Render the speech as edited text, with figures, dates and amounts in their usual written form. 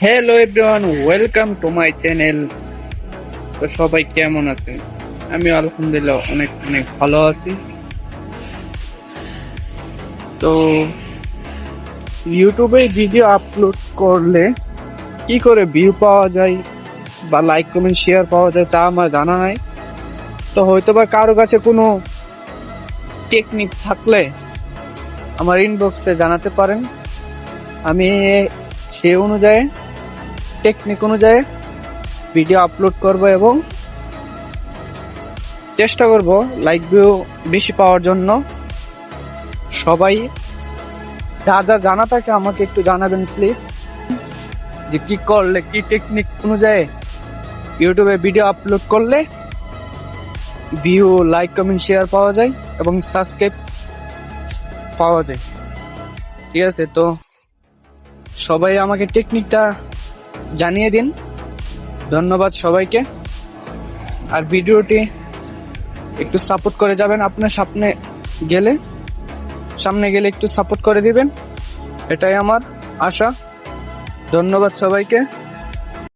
Hello everyone, welcome to my channel. তো সবাই কেমন আছেন? আমি আলহামদুলিল্লাহ অনেক অনেক ভালো আছি। তো ইউটিউবে ভিডিও আপলোড করলে কি করে ভিউ পাওয়া যায় বা লাইক কমেন্ট শেয়ার পাওয়া যায় তা আমার জানা নাই। তো হয়তো বা কারো কাছে কোনো টেকনিক থাকলে আমার ইনবক্সে জানাতে পারেন। আমি সে অনুযায়ী টেকনিক অনুযায়ী ভিডিও আপলোড করব এবং চেষ্টা করব লাইক ভিউ বেশি পাওয়ার জন্য। সবাই যা যা জানা থাকে আমাকে একটু জানাবেন প্লিজ, যে কি করলে কি টেকনিক অনুযায়ী ইউটিউবে ভিডিও আপলোড করলে ভিউ লাইক কমেন্ট শেয়ার পাওয়া যায় এবং সাবস্ক্রাইব পাওয়া যায়। ঠিক আছে, তো সবাই আমাকে টেকনিকটা জানিয়ে দিন। ধন্যবাদ সবাইকে। আর ভিডিওটি একটু সাপোর্ট করে যাবেন, আপনার সামনে গেলে একটু সাপোর্ট করে দিবেন, এটাই আমার আশা। ধন্যবাদ সবাইকে।